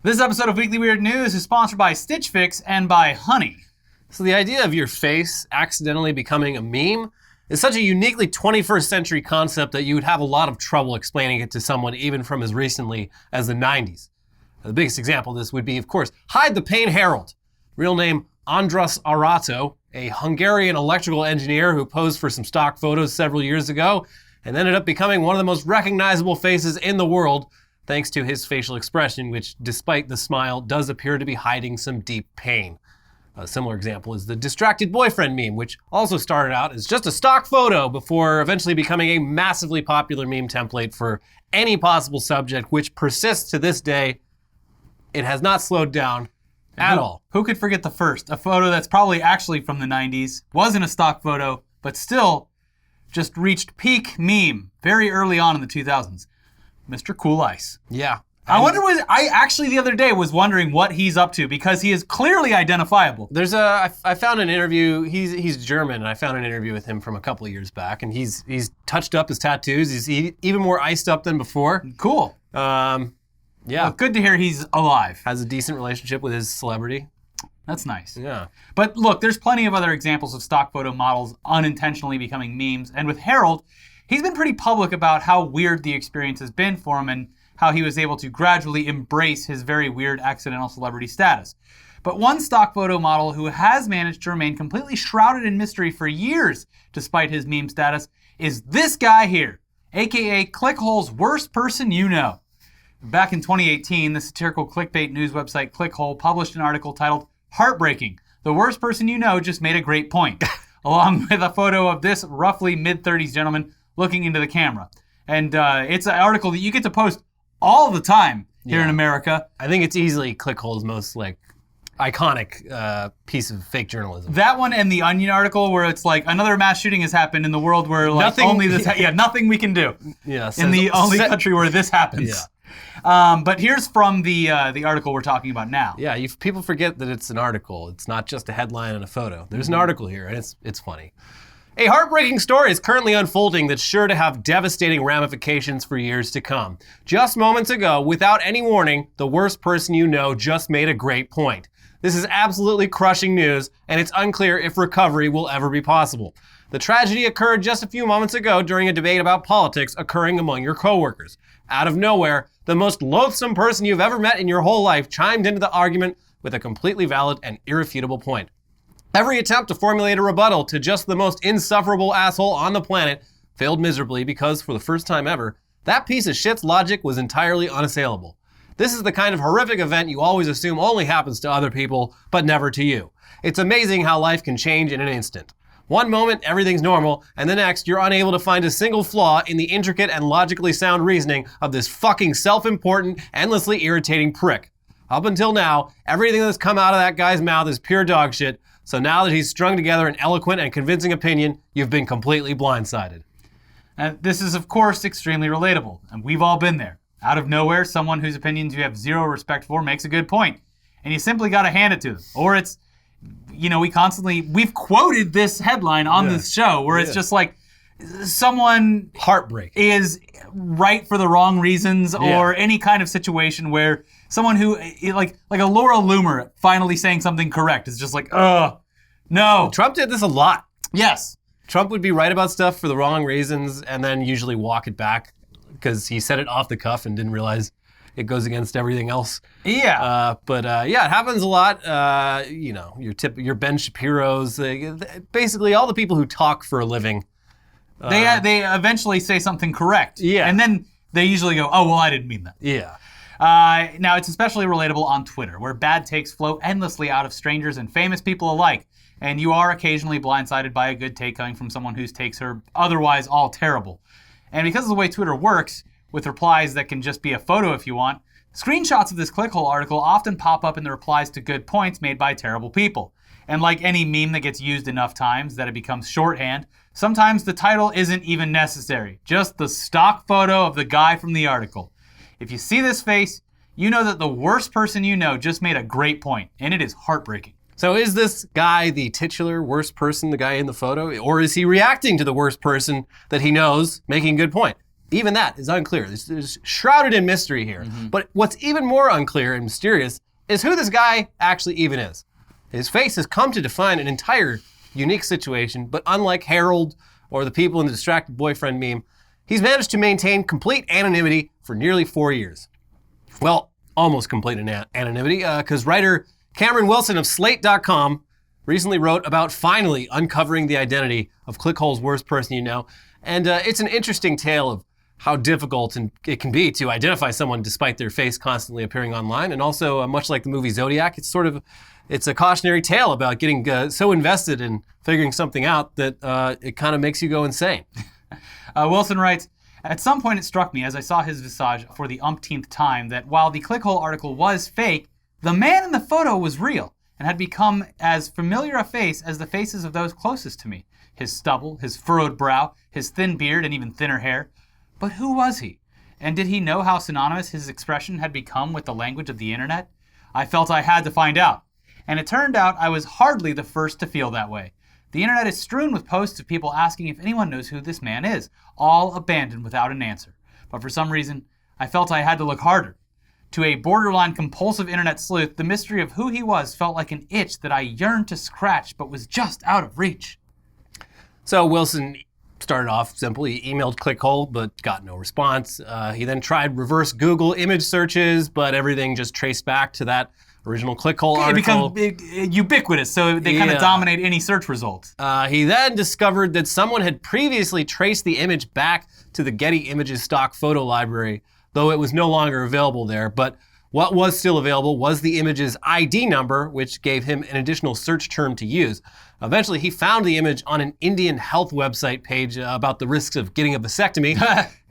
This episode of Weekly Weird News is sponsored by Stitch Fix and by Honey. So the idea of your face accidentally becoming a meme is such a uniquely 21st century concept that you would have a lot of trouble explaining it to someone even from as recently as the 90s. The biggest example of this would be, of course, Hide the Pain Harold, real name Andras Arato, a Hungarian electrical engineer who posed for some stock photos several years ago and ended up becoming one of the most recognizable faces in the world thanks to his facial expression, which, despite the smile, does appear to be hiding some deep pain. A similar example is the distracted boyfriend meme, which also started out as just a stock photo before eventually becoming a massively popular meme template for any possible subject, which persists to this day. It has not slowed down at all. Who could forget the first? A photo that's probably actually from the 90s, wasn't a stock photo, but still just reached peak meme very early on in the 2000s. Mr. Cool Ice. Yeah. I actually the other day was wondering what he's up to because he is clearly identifiable. I found an interview, he's German, and I found an interview with him from a couple of years back, and he's touched up his tattoos. He's even more iced up than before. Cool. Yeah. Well, good to hear he's alive. Has a decent relationship with his celebrity. That's nice. Yeah. But look, there's plenty of other examples of stock photo models unintentionally becoming memes, and with Harold, he's been pretty public about how weird the experience has been for him and how he was able to gradually embrace his very weird accidental celebrity status. But one stock photo model who has managed to remain completely shrouded in mystery for years, despite his meme status, is this guy here, aka Clickhole's worst person you know. Back in 2018, the satirical clickbait news website Clickhole published an article titled, "Heartbreaking, the worst person you know just made a great point," along with a photo of this roughly mid-30s gentleman looking into the camera. And it's an article that you get to post all the time here in America. I think it's easily Clickhole's most iconic piece of fake journalism. That one and the Onion article where it's like another mass shooting has happened in the world where nothing we can do. Yeah, in the only country where this happens. Yeah. But here's from the article we're talking about now. Yeah, people forget that it's an article. It's not just a headline and a photo. There's an article here, and it's funny. A heartbreaking story is currently unfolding that's sure to have devastating ramifications for years to come. Just moments ago, without any warning, the worst person you know just made a great point. This is absolutely crushing news, and it's unclear if recovery will ever be possible. The tragedy occurred just a few moments ago during a debate about politics occurring among your coworkers. Out of nowhere, the most loathsome person you've ever met in your whole life chimed into the argument with a completely valid and irrefutable point. Every attempt to formulate a rebuttal to just the most insufferable asshole on the planet failed miserably because, for the first time ever, that piece of shit's logic was entirely unassailable. This is the kind of horrific event you always assume only happens to other people, but never to you. It's amazing how life can change in an instant. One moment, everything's normal, and the next, you're unable to find a single flaw in the intricate and logically sound reasoning of this fucking self-important, endlessly irritating prick. Up until now, everything that's come out of that guy's mouth is pure dog shit, so now that he's strung together an eloquent and convincing opinion, you've been completely blindsided. And this is, of course, extremely relatable, and we've all been there. Out of nowhere, someone whose opinions you have zero respect for makes a good point, and you simply gotta hand it to them. Or it's, we've quoted this headline on this show where it's just like, someone heartbreak is right for the wrong reasons, or any kind of situation where someone who, like a Laura Loomer finally saying something correct is just like, no. Trump did this a lot. Yes. Trump would be right about stuff for the wrong reasons and then usually walk it back because he said it off the cuff and didn't realize it goes against everything else. Yeah. But it happens a lot. Your Ben Shapiro's, basically all the people who talk for a living. They eventually say something correct. Yeah. And then they usually go, oh, well, I didn't mean that. Yeah. Now, it's especially relatable on Twitter, where bad takes flow endlessly out of strangers and famous people alike, and you are occasionally blindsided by a good take coming from someone whose takes are otherwise all terrible. And because of the way Twitter works, with replies that can just be a photo if you want, screenshots of this Clickhole article often pop up in the replies to good points made by terrible people. And like any meme that gets used enough times that it becomes shorthand, sometimes the title isn't even necessary, just the stock photo of the guy from the article. If you see this face, you know that the worst person you know just made a great point, and it is heartbreaking. So is this guy the titular worst person, the guy in the photo, or is he reacting to the worst person that he knows making a good point? Even that is unclear. There's shrouded in mystery here. But what's even more unclear and mysterious is who this guy actually even is. His face has come to define an entire unique situation, but unlike Harold or the people in the distracted boyfriend meme, he's managed to maintain complete anonymity for nearly 4 years. Well, almost complete anonymity, because writer Cameron Wilson of Slate.com recently wrote about finally uncovering the identity of Clickhole's worst person you know. And it's an interesting tale of how difficult it can be to identify someone despite their face constantly appearing online. And also, much like the movie Zodiac, it's a cautionary tale about getting so invested in figuring something out that it kind of makes you go insane. Wilson writes, at some point it struck me as I saw his visage for the umpteenth time that while the Clickhole article was fake, the man in the photo was real and had become as familiar a face as the faces of those closest to me. His stubble, his furrowed brow, his thin beard, and even thinner hair. But who was he? And did he know how synonymous his expression had become with the language of the internet? I felt I had to find out. And it turned out I was hardly the first to feel that way. The internet is strewn with posts of people asking if anyone knows who this man is, all abandoned without an answer. But for some reason, I felt I had to look harder. To a borderline compulsive internet sleuth, the mystery of who he was felt like an itch that I yearned to scratch but was just out of reach. So Wilson started off simple. He emailed Clickhole, but got no response. He then tried reverse Google image searches, but everything just traced back to that original Clickhole article. It becomes ubiquitous, so they kind of dominate any search results. He then discovered that someone had previously traced the image back to the Getty Images stock photo library, though it was no longer available there. But what was still available was the image's ID number, which gave him an additional search term to use. Eventually, he found the image on an Indian health website page about the risks of getting a vasectomy,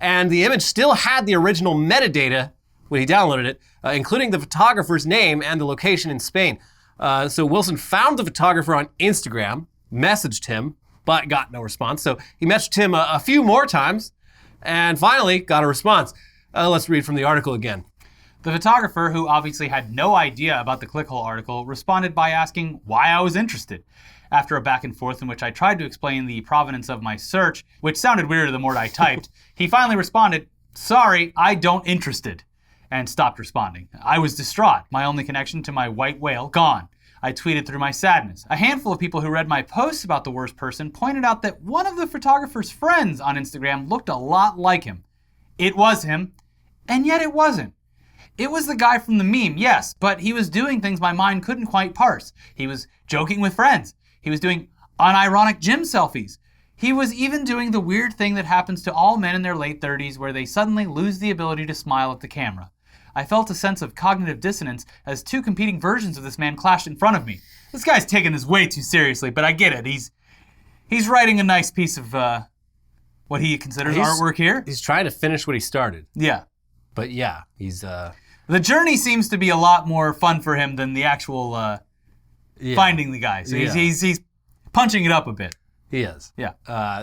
and the image still had the original metadata when he downloaded it, including the photographer's name and the location in Spain. So Wilson found the photographer on Instagram, messaged him, but got no response. So he messaged him a few more times, and finally got a response. Let's read from the article again. The photographer, who obviously had no idea about the Clickhole article, responded by asking why I was interested. After a back and forth in which I tried to explain the provenance of my search, which sounded weirder the more I typed, he finally responded, "Sorry, I don't interested," and stopped responding. I was distraught, my only connection to my white whale gone. I tweeted through my sadness. A handful of people who read my posts about the worst person pointed out that one of the photographer's friends on Instagram looked a lot like him. It was him, and yet it wasn't. It was the guy from the meme, yes, but he was doing things my mind couldn't quite parse. He was joking with friends. He was doing unironic gym selfies. He was even doing the weird thing that happens to all men in their late 30s where they suddenly lose the ability to smile at the camera. I felt a sense of cognitive dissonance as two competing versions of this man clashed in front of me. This guy's taking this way too seriously, but I get it. He's writing a nice piece of what he considers artwork here. He's trying to finish what he started. Yeah. But yeah, he's... The journey seems to be a lot more fun for him than the actual finding the guy. So he's punching it up a bit. He is. Yeah.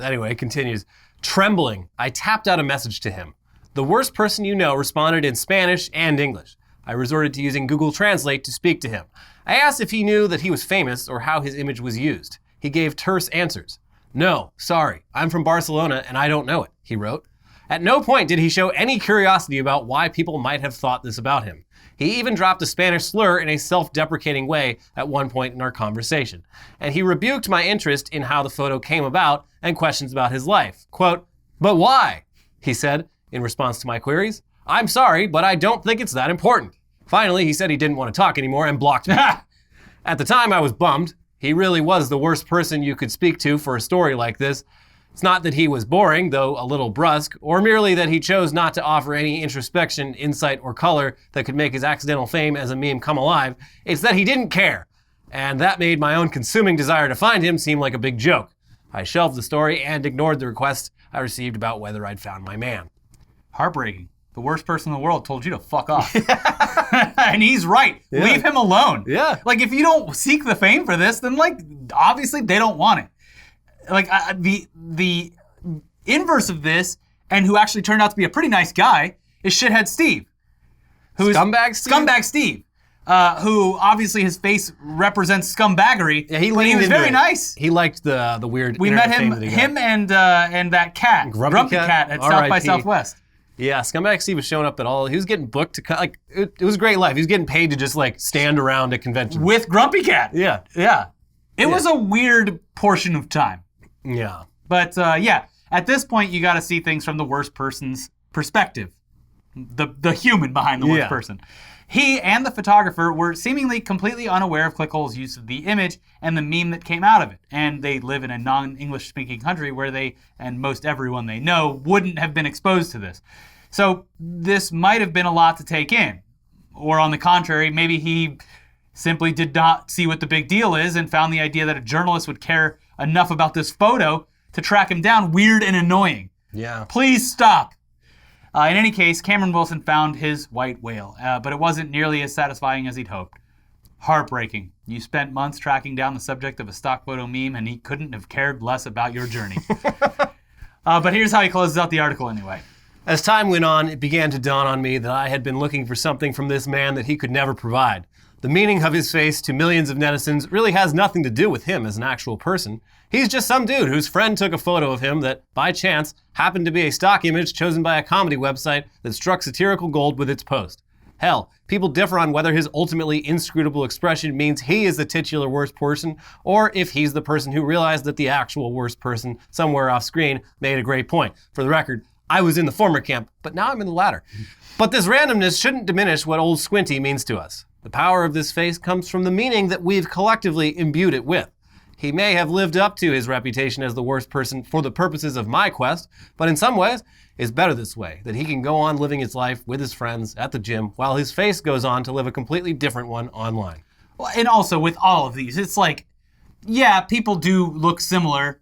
Anyway, it continues. Trembling, I tapped out a message to him. The worst person you know responded in Spanish and English. I resorted to using Google Translate to speak to him. I asked if he knew that he was famous or how his image was used. He gave terse answers. No, sorry, I'm from Barcelona and I don't know it, he wrote. At no point did he show any curiosity about why people might have thought this about him. He even dropped a Spanish slur in a self-deprecating way at one point in our conversation. And he rebuked my interest in how the photo came about and questions about his life. Quote, "But why?" he said in response to my queries. "I'm sorry, but I don't think it's that important." Finally, he said he didn't want to talk anymore and blocked me. At the time, I was bummed. He really was the worst person you could speak to for a story like this. It's not that he was boring, though a little brusque, or merely that he chose not to offer any introspection, insight, or color that could make his accidental fame as a meme come alive. It's that he didn't care. And that made my own consuming desire to find him seem like a big joke. I shelved the story and ignored the request I received about whether I'd found my man. Heartbreaking. The worst person in the world told you to fuck off. And he's right. Yeah. Leave him alone. Yeah. Like, if you don't seek the fame for this, then, like, obviously they don't want it. Like, the inverse of this, and who actually turned out to be a pretty nice guy, is Shithead Steve. Scumbag Steve? Scumbag Steve. who obviously his face represents scumbaggery. Yeah, he but he leaned was into very it. nice. He liked the weird. We internet met fame that he got. him and that cat, Grumpy Cat Cat? at South by R.I.P. Southwest. Yeah, Scumbag Steve was showing up at all. He was getting booked to like it was a great life. He was getting paid to just like stand around at conventions With Grumpy Cat. Yeah, Yeah. It was a weird portion of time. yeah, But yeah, at this point, you got to see things from the worst person's perspective. The human behind the worst Yeah. person. He and the photographer were seemingly completely unaware of Clickhole's use of the image and the meme that came out of it. And they live in a non-English speaking country where they, and most everyone they know, wouldn't have been exposed to this. So this might have been a lot to take in. Or on the contrary, maybe he simply did not see what the big deal is and found the idea that a journalist would care enough about this photo to track him down weird and annoying. yeah. Please stop. In any case, Cameron Wilson found his white whale, but it wasn't nearly as satisfying as he'd hoped. Heartbreaking. You spent months tracking down the subject of a stock photo meme, and he couldn't have cared less about your journey. But here's how he closes out the article anyway. As time went on, it began to dawn on me that I had been looking for something from this man that he could never provide. The meaning of his face to millions of netizens really has nothing to do with him as an actual person. He's just some dude whose friend took a photo of him that, by chance, happened to be a stock image chosen by a comedy website that struck satirical gold with its post. Hell, people differ on whether his ultimately inscrutable expression means he is the titular worst person, or if he's the person who realized that the actual worst person somewhere off screen made a great point. For the record, I was in the former camp, but now I'm in the latter. But this randomness shouldn't diminish what old Squinty means to us. The power of this face comes from the meaning that we've collectively imbued it with. He may have lived up to his reputation as the worst person for the purposes of my quest, but in some ways, it's better this way, that he can go on living his life with his friends at the gym while his face goes on to live a completely different one online. Well, and also with all of these, it's like, yeah, people do look similar,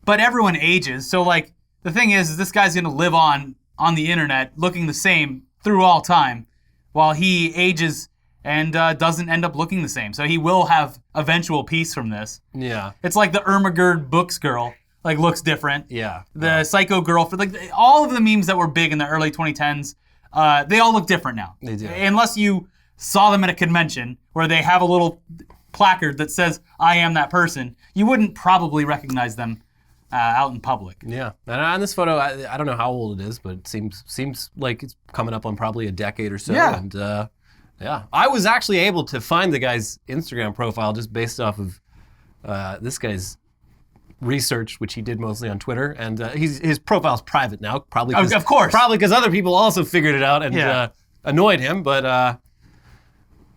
but everyone ages. So like, the thing is this guy's gonna live on the internet looking the same through all time while he ages and doesn't end up looking the same. So he will have eventual peace from this. Yeah. It's like the Ermagerd Books girl, like looks different. Yeah. The Psycho Girl, for like all of the memes that were big in the early 2010s, they all look different now. They do. Unless you saw them at a convention where they have a little placard that says, I am that person, you wouldn't probably recognize them out in public. Yeah. And on this photo, I don't know how old it is, but it seems like it's coming up on probably a decade or so. Yeah. And yeah. I was actually able to find the guy's Instagram profile just based off of this guy's research, which he did mostly on Twitter. And his profile's private now, probably because of course. Probably because other people also figured it out and annoyed him. But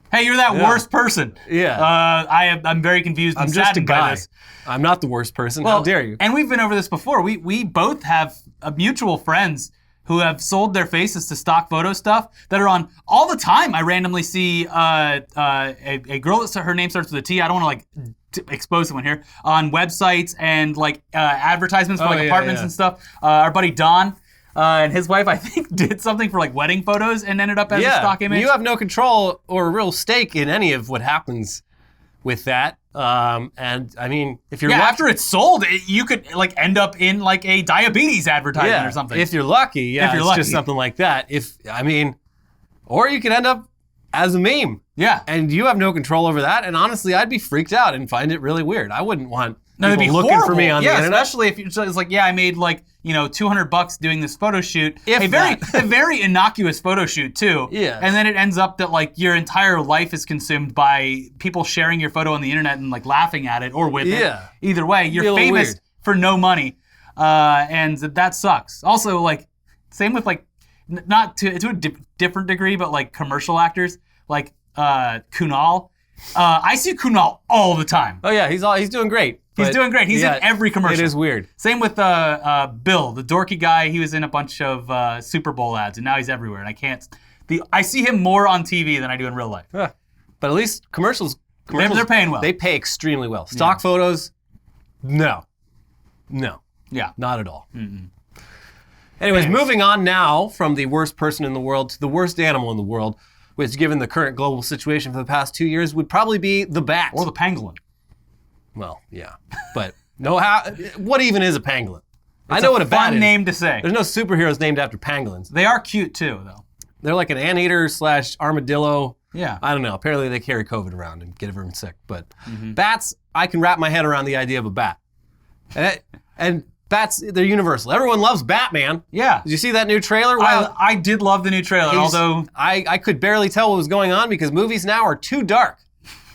hey, you're that worst person. Yeah. I'm very confused and I'm just a saddened by guy. this. I'm not the worst person. How dare you? And we've been over this before. We both have mutual friends who have sold their faces to stock photo stuff that are on all the time. I randomly see a girl that her name starts with a T. I don't want to like expose someone here, on websites and like advertisements for like apartments and stuff. Our buddy Don and his wife, I think, did something for like wedding photos and ended up as a stock image. You have no control or a real stake in any of what happens with that. And I mean, if you're lucky, after it's sold, you could like end up in like a diabetes advertisement or something. If you're lucky, just something like that. Or you could end up as a meme. Yeah. And you have no control over that. And honestly, I'd be freaked out and find it really weird. I wouldn't want it'd be people looking horrible. for me on the internet. Especially if it's like, I made like, $200 doing this photo shoot. If a very innocuous photo shoot too. Yeah. And then it ends up that like your entire life is consumed by people sharing your photo on the internet and like laughing at it or with it. Either way, you're famous weird. for no money. And that sucks. Also, like, same with like, not to a different degree, but like commercial actors, like Kunal. I see Kunal all the time. Oh yeah, he's doing great. He's doing great. He's in every commercial. It is weird. Same with Bill, the dorky guy. He was in a bunch of Super Bowl ads, and now he's everywhere. And I see him more on TV than I do in real life. But at least commercials they're paying well. They pay extremely well. Stock photos, no. Yeah. Not at all. Mm-mm. Anyways, moving on now from the worst person in the world to the worst animal in the world, which, given the current global situation for the past 2 years, would probably be the bat. Or the pangolin. Well, yeah. But what even is a pangolin? I know what a bat is. Fun name to say. There's no superheroes named after pangolins. They are cute too, though. They're like an anteater / armadillo Yeah. I don't know. Apparently they carry COVID around and get everyone sick. But bats, I can wrap my head around the idea of a bat. And bats, they're universal. Everyone loves Batman. Yeah. Did you see that new trailer? Wow. I did love the new trailer, although I could barely tell what was going on because movies now are too dark.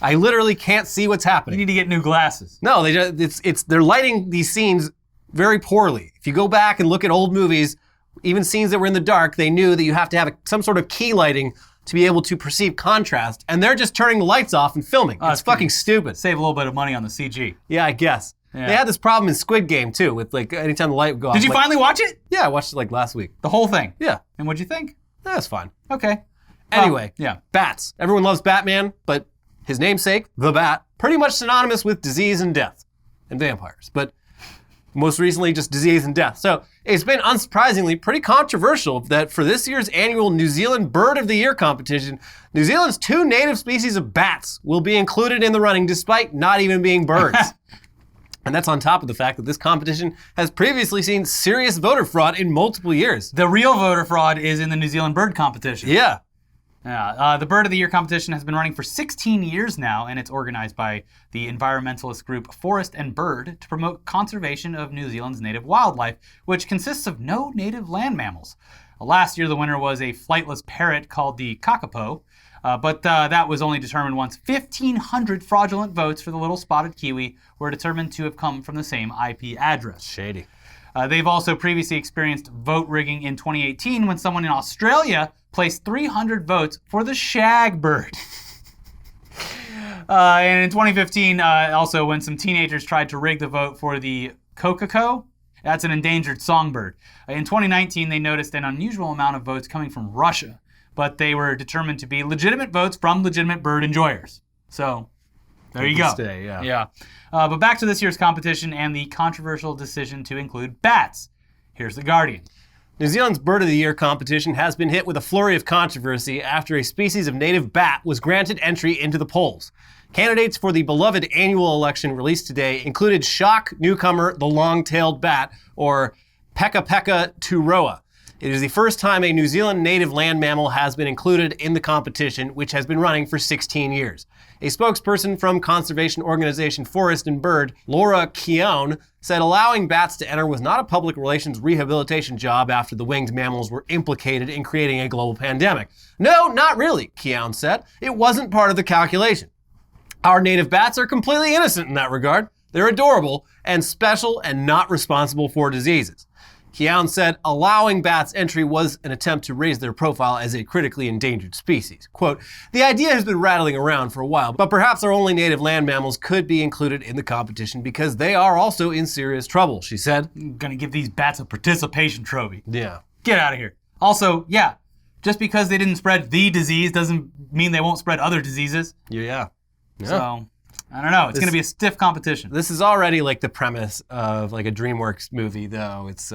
I literally can't see what's you happening. need to get new glasses. No, they're lighting these scenes very poorly. If you go back and look at old movies, even scenes that were in the dark, they knew that you have to have some sort of key lighting to be able to perceive contrast, and they're just turning the lights off and filming. It's fucking stupid. Save a little bit of money on the CG. Yeah, I guess. Yeah. They had this problem in Squid Game too, with like anytime the light would go off. Did you finally watch it? Yeah, I watched it like last week. The whole thing? Yeah. And what'd you think? That's fine. Okay. Anyway, yeah. Bats. Everyone loves Batman, but his namesake, the Bat, pretty much synonymous with disease and death and vampires. But most recently, just disease and death. So it's been unsurprisingly pretty controversial that for this year's annual New Zealand Bird of the Year competition, New Zealand's 2 native species of bats will be included in the running despite not even being birds. And that's on top of the fact that this competition has previously seen serious voter fraud in multiple years. The real voter fraud is in the New Zealand bird competition. Yeah. Yeah, the Bird of the Year competition has been running for 16 years now, and it's organized by the environmentalist group Forest and Bird to promote conservation of New Zealand's native wildlife, which consists of no native land mammals. Last year, the winner was a flightless parrot called the kakapo, but that was only determined once 1,500 fraudulent votes for the little spotted kiwi were determined to have come from the same IP address. Shady. They've also previously experienced vote rigging in 2018 when someone in Australia placed 300 votes for the shag bird. And in 2015, also when some teenagers tried to rig the vote for the kokako, that's an endangered songbird. In 2019, they noticed an unusual amount of votes coming from Russia, but they were determined to be legitimate votes from legitimate bird enjoyers. So there you go. Stay, yeah. Yeah. But back to this year's competition and the controversial decision to include bats. Here's The Guardian. New Zealand's Bird of the Year competition has been hit with a flurry of controversy after a species of native bat was granted entry into the polls. Candidates for the beloved annual election released today included shock newcomer the long-tailed bat, or Peka Peka turoa. It is the first time a New Zealand native land mammal has been included in the competition, which has been running for 16 years. A spokesperson from conservation organization Forest and Bird, Laura Keown, said allowing bats to enter was not a public relations rehabilitation job after the winged mammals were implicated in creating a global pandemic. No, not really, Keown said. It wasn't part of the calculation. Our native bats are completely innocent in that regard. They're adorable and special and not responsible for diseases. Keown said allowing bats entry was an attempt to raise their profile as a critically endangered species. Quote, the idea has been rattling around for a while, but perhaps our only native land mammals could be included in the competition because they are also in serious trouble, she said. I'm gonna give these bats a participation trophy. Yeah. Get out of here. Also, yeah, just because they didn't spread the disease doesn't mean they won't spread other diseases. Yeah. So, I don't know. It's going to be a stiff competition. This is already like the premise of like a DreamWorks movie, though. It's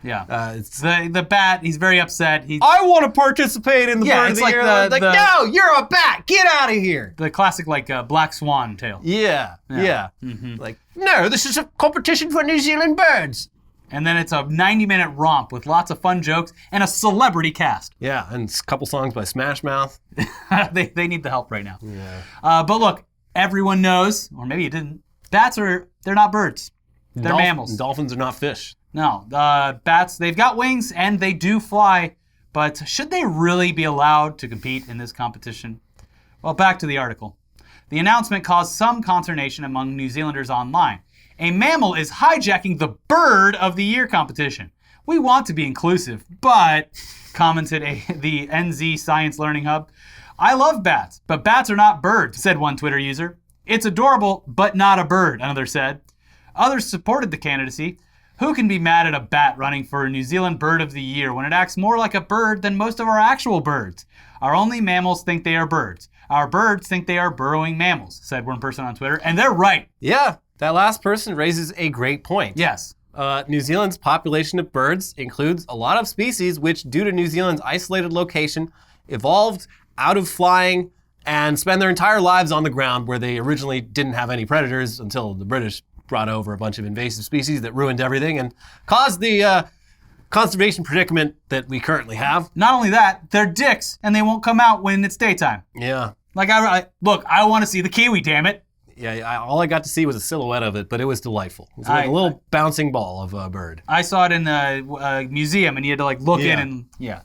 it's the bat. He's very upset. I want to participate in the Bird of the like Year. No, you're a bat. Get out of here. The classic Black Swan tale. Yeah. Mm-hmm. Like, no, this is a competition for New Zealand birds. And then it's a 90-minute romp with lots of fun jokes and a celebrity cast. Yeah, and a couple songs by Smash Mouth. they need the help right now. Yeah. But look, everyone knows, or maybe you didn't, they're not birds. They're mammals. Dolphins are not fish. No, bats, they've got wings and they do fly, but should they really be allowed to compete in this competition? Well, back to the article. The announcement caused some consternation among New Zealanders online. A mammal is hijacking the Bird of the Year competition. We want to be inclusive, but, commented the NZ Science Learning Hub, I love bats, but bats are not birds, said one Twitter user. It's adorable, but not a bird, another said. Others supported the candidacy. Who can be mad at a bat running for New Zealand Bird of the Year when it acts more like a bird than most of our actual birds? Our only mammals think they are birds. Our birds think they are burrowing mammals, said one person on Twitter, and they're right. Yeah, that last person raises a great point. Yes. New Zealand's population of birds includes a lot of species which, due to New Zealand's isolated location, evolved out of flying and spend their entire lives on the ground where they originally didn't have any predators until the British brought over a bunch of invasive species that ruined everything and caused the conservation predicament that we currently have. Not only that, they're dicks, and they won't come out when it's daytime. Yeah. Like, look, I want to see the kiwi, damn it. Yeah, all I got to see was a silhouette of it, but it was delightful. It was like a little bouncing ball of a bird. I saw it in the museum, and you had to, like, look in and, Yeah,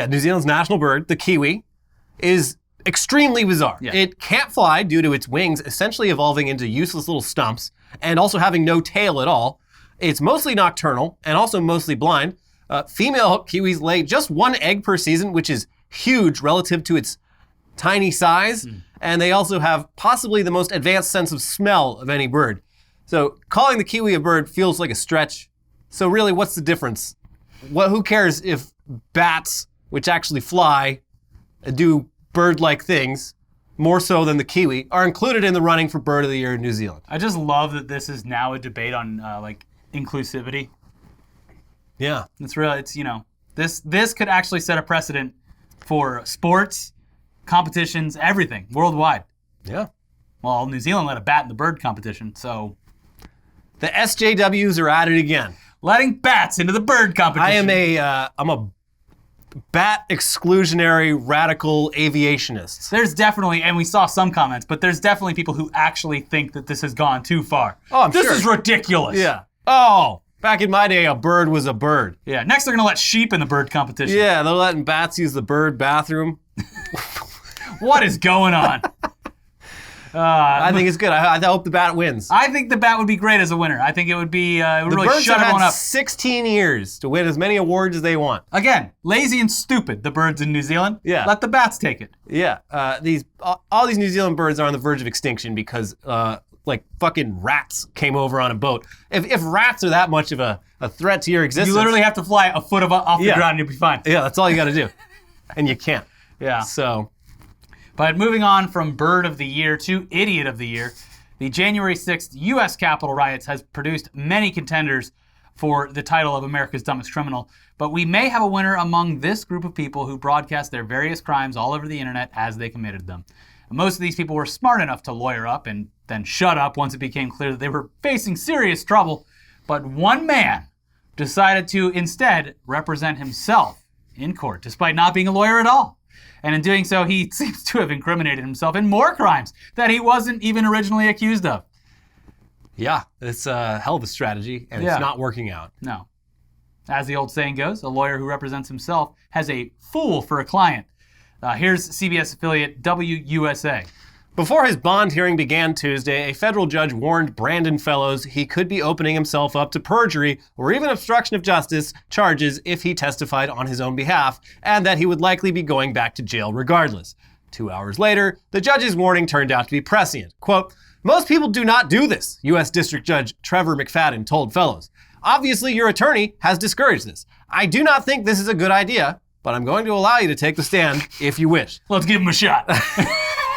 New Zealand's national bird, the kiwi, is extremely bizarre. Yeah. It can't fly due to its wings essentially evolving into useless little stumps and also having no tail at all. It's mostly nocturnal and also mostly blind. Female kiwis lay just one egg per season, which is huge relative to its tiny size. And they also have possibly the most advanced sense of smell of any bird. So calling the kiwi a bird feels like a stretch. So really, what's the difference? Who cares if bats, which actually fly, do bird-like things, more so than the kiwi, are included in the running for Bird of the Year in New Zealand? I just love that this is now a debate on like inclusivity. Yeah. This could actually set a precedent for sports, competitions, everything, worldwide. Yeah. Well, New Zealand let a bat in the bird competition, so. The SJWs are at it again. Letting bats into the bird competition. I'm a bat exclusionary radical aviationist. There's definitely, and we saw some comments, but there's definitely people who actually think that this has gone too far. Oh, I'm sure. This is ridiculous. Yeah. Oh, back in my day, a bird was a bird. Yeah, next they're going to let sheep in the bird competition. Yeah, they're letting bats use the bird bathroom. What is going on? I think it's good. I hope the bat wins. I think the bat would be great as a winner. I think it would be really shut everyone up. 16 years to win as many awards as they want. Again, lazy and stupid, the birds in New Zealand. Yeah. Let the bats take it. Yeah. All these New Zealand birds are on the verge of extinction because like fucking rats came over on a boat. If rats are that much of a threat to your existence. You literally have to fly a foot off the ground and you'll be fine. Yeah, that's all you got to do. And you can't. Yeah. So. But moving on from Bird of the Year to Idiot of the Year, the January 6th U.S. Capitol riots has produced many contenders for the title of America's Dumbest Criminal, but we may have a winner among this group of people who broadcast their various crimes all over the internet as they committed them. Most of these people were smart enough to lawyer up and then shut up once it became clear that they were facing serious trouble, but one man decided to instead represent himself in court, despite not being a lawyer at all. And in doing so, he seems to have incriminated himself in more crimes that he wasn't even originally accused of. Yeah, it's a hell of a strategy, and it's not working out. No. As the old saying goes, a lawyer who represents himself has a fool for a client. Here's CBS affiliate WUSA. Before his bond hearing began Tuesday, a federal judge warned Brandon Fellows he could be opening himself up to perjury or even obstruction of justice charges if he testified on his own behalf, and that he would likely be going back to jail regardless. 2 hours later, the judge's warning turned out to be prescient. Quote, "Most people do not do this," U.S. District Judge Trevor McFadden told Fellows. "Obviously, your attorney has discouraged this. I do not think this is a good idea, but I'm going to allow you to take the stand if you wish." Let's give him a shot.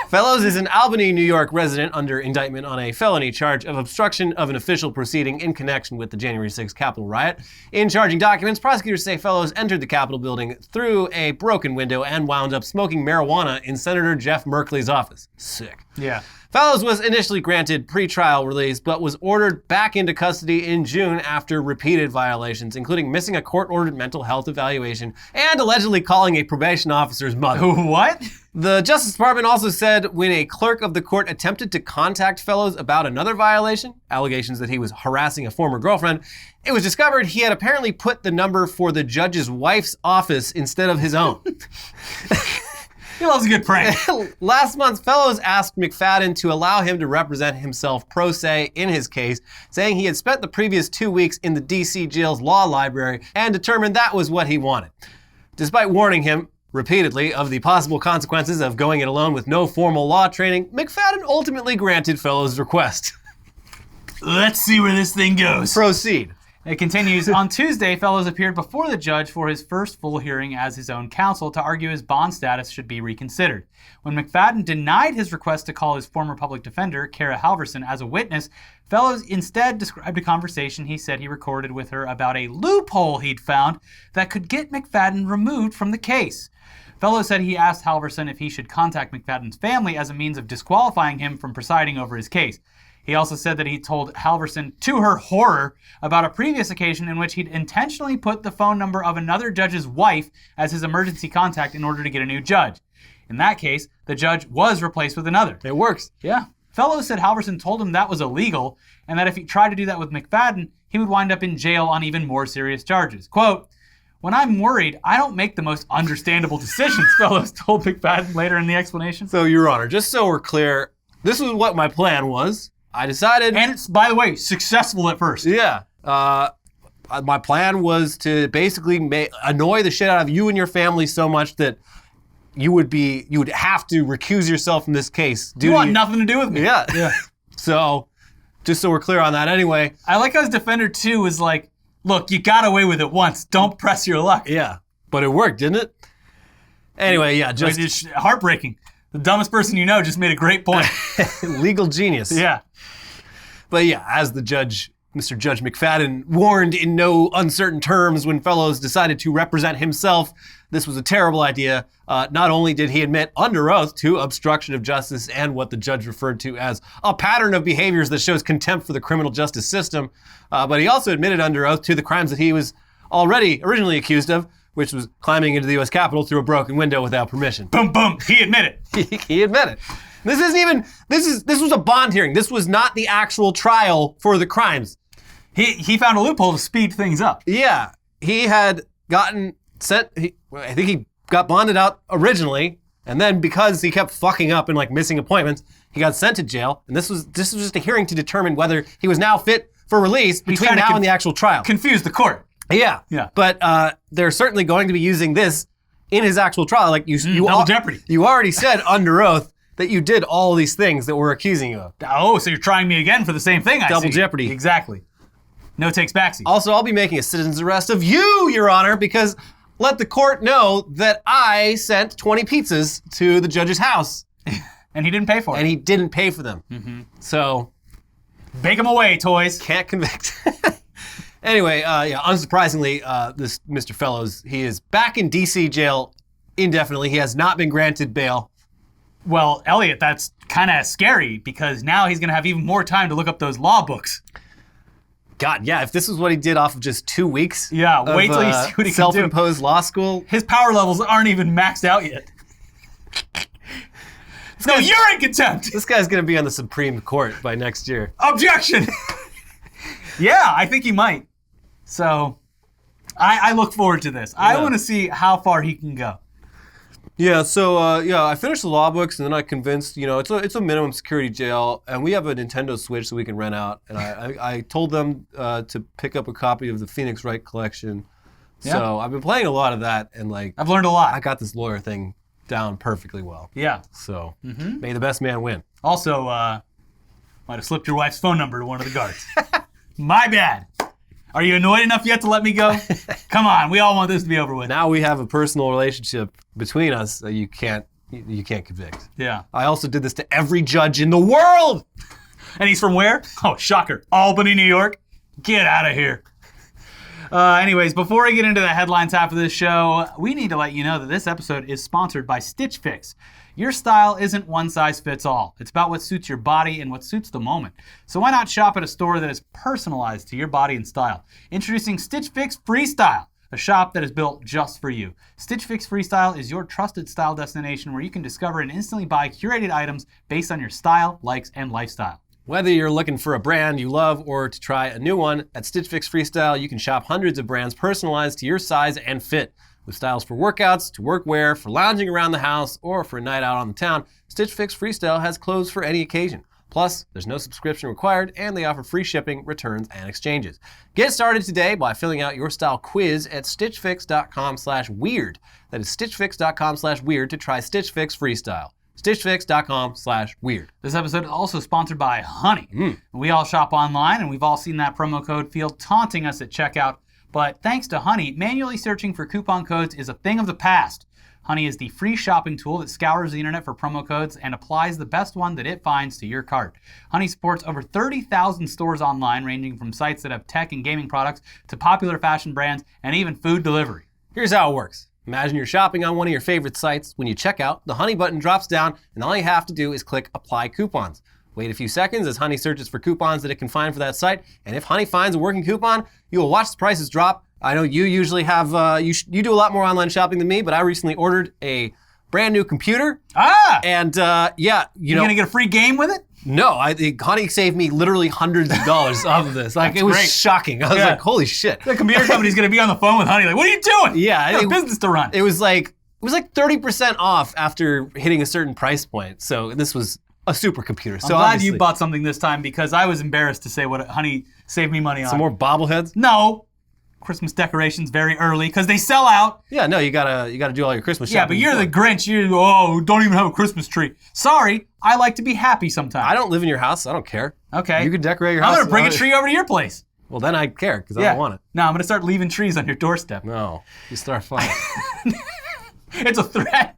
Fellows is an Albany, New York resident under indictment on a felony charge of obstruction of an official proceeding in connection with the January 6th Capitol riot. In charging documents, prosecutors say Fellows entered the Capitol building through a broken window and wound up smoking marijuana in Senator Jeff Merkley's office. Sick. Yeah. Fellows was initially granted pretrial release, but was ordered back into custody in June after repeated violations, including missing a court-ordered mental health evaluation and allegedly calling a probation officer's mother. What? The Justice Department also said when a clerk of the court attempted to contact Fellows about another violation, allegations that he was harassing a former girlfriend, it was discovered he had apparently put the number for the judge's wife's office instead of his own. He loves a good prank. Last month, Fellows asked McFadden to allow him to represent himself pro se in his case, saying he had spent the previous 2 weeks in the D.C. jail's law library and determined that was what he wanted. Despite warning him repeatedly of the possible consequences of going it alone with no formal law training, McFadden ultimately granted Fellows' request. Let's see where this thing goes. Proceed. It continues. On Tuesday, Fellows appeared before the judge for his first full hearing as his own counsel to argue his bond status should be reconsidered. When McFadden denied his request to call his former public defender, Kara Halverson, as a witness, Fellows instead described a conversation he said he recorded with her about a loophole he'd found that could get McFadden removed from the case. Fellows said he asked Halverson if he should contact McFadden's family as a means of disqualifying him from presiding over his case. He also said that he told Halverson, to her horror, about a previous occasion in which he'd intentionally put the phone number of another judge's wife as his emergency contact in order to get a new judge. In that case, the judge was replaced with another. It works. Yeah. Fellows said Halverson told him that was illegal, and that if he tried to do that with McFadden, he would wind up in jail on even more serious charges. Quote, when I'm worried, I don't make the most understandable decisions, Fellows told McFadden later in the explanation. So, Your Honor, just so we're clear, this was what my plan was. I decided... And it's, by the way, successful at first. Yeah. My plan was to basically annoy the shit out of you and your family so much that you would have to recuse yourself from this case. You want nothing to do with me. Yeah. So, just so we're clear on that anyway. I like how his defender, too, was like, look, you got away with it once. Don't press your luck. Yeah. But it worked, didn't it? Anyway, yeah, just heartbreaking. The dumbest person you know just made a great point. Legal genius. Yeah. But yeah, as the judge, Mr. Judge McFadden, warned in no uncertain terms when Fellows decided to represent himself, this was a terrible idea. Not only did he admit under oath to obstruction of justice and what the judge referred to as a pattern of behaviors that shows contempt for the criminal justice system, but he also admitted under oath to the crimes that he was originally accused of, which was climbing into the U.S. Capitol through a broken window without permission. Boom, boom. He admitted. He admitted. This was a bond hearing. This was not the actual trial for the crimes. He found a loophole to speed things up. Yeah. He had gotten sent, I think he got bonded out originally, and then because he kept fucking up and like missing appointments, he got sent to jail. And this was just a hearing to determine whether he was now fit for release between now and the actual trial. Confuse the court. Yeah. Yeah. But they're certainly going to be using this in his actual trial. Like double jeopardy. You already said under oath that you did all these things that we're accusing you of. Oh, so you're trying me again for the same thing, I see. Double jeopardy. Exactly. No takes backseat. Also, I'll be making a citizen's arrest of you, Your Honor, because let the court know that I sent 20 pizzas to the judge's house. And he didn't pay for it. And he didn't pay for them. Mm-hmm. So... bake them away, toys. Can't convict. Anyway, unsurprisingly, this Mr. Fellows, he is back in D.C. jail indefinitely. He has not been granted bail. Well, Elliot, that's kind of scary because now he's going to have even more time to look up those law books. God, yeah, if this was what he did off of just 2 weeks wait till you see what he can do. Self-imposed law school. His power levels aren't even maxed out yet. No, you're in contempt. This guy's going to be on the Supreme Court by next year. Objection. Yeah, I think he might. So, I look forward to this. Yeah. I want to see how far he can go. Yeah, so I finished the law books and then I convinced, it's a minimum security jail and we have a Nintendo Switch that we can rent out. And I told them to pick up a copy of the Phoenix Wright collection. Yeah. So I've been playing a lot of that and I've learned a lot. I got this lawyer thing down perfectly well. Yeah. So may the best man win. Also, might have slipped your wife's phone number to one of the guards. My bad. Are you annoyed enough yet to let me go? Come on, we all want this to be over with. Now we have a personal relationship between us that you can't convict. Yeah. I also did this to every judge in the world. And he's from where? Oh, shocker. Albany, New York. Get out of here. Anyways, before I get into the headlines half of this show, we need to let you know that this episode is sponsored by Stitch Fix. Your style isn't one size fits all. It's about what suits your body and what suits the moment. So why not shop at a store that is personalized to your body and style? Introducing Stitch Fix Freestyle, a shop that is built just for you. Stitch Fix Freestyle is your trusted style destination where you can discover and instantly buy curated items based on your style, likes, and lifestyle. Whether you're looking for a brand you love or to try a new one, at Stitch Fix Freestyle, you can shop hundreds of brands personalized to your size and fit. With styles for workouts, to workwear, for lounging around the house, or for a night out on the town, Stitch Fix Freestyle has clothes for any occasion. Plus, there's no subscription required, and they offer free shipping, returns, and exchanges. Get started today by filling out your style quiz at stitchfix.com/weird. That is stitchfix.com/weird to try Stitch Fix Freestyle. stitchfix.com/weird. This episode is also sponsored by Honey. We all shop online, and we've all seen that promo code field taunting us at checkout. But thanks to Honey, manually searching for coupon codes is a thing of the past. Honey is the free shopping tool that scours the internet for promo codes and applies the best one that it finds to your cart. Honey supports over 30,000 stores online, ranging from sites that have tech and gaming products to popular fashion brands and even food delivery. Here's how it works. Imagine you're shopping on one of your favorite sites. When you check out, the Honey button drops down, and all you have to do is click Apply Coupons. Wait a few seconds as Honey searches for coupons that it can find for that site. And if Honey finds a working coupon, you will watch the prices drop. I know you usually have, you do a lot more online shopping than me, but I recently ordered a brand new computer. And yeah, you gonna get a free game with it? No, Honey saved me literally hundreds of dollars off of this. Like, it was shocking. I was like, holy shit. The computer company's gonna be on the phone with Honey like, what are you doing? Yeah. You got a business to run. It was like 30% off after hitting a certain price point. So this was a supercomputer. I'm glad you bought something this time because I was embarrassed to say what Honey saved me money on. Some more bobbleheads? No. Christmas decorations very early because they sell out. Yeah, no, you gotta do all your Christmas shopping. Yeah, but you're the Grinch. You don't even have a Christmas tree. Sorry, I like to be happy sometimes. I don't live in your house. I don't care. Okay. You can decorate your house. I'm gonna bring a tree over to your place. Well, then I care because I don't want it. No, I'm gonna start leaving trees on your doorstep. No, you start fighting. It's a threat.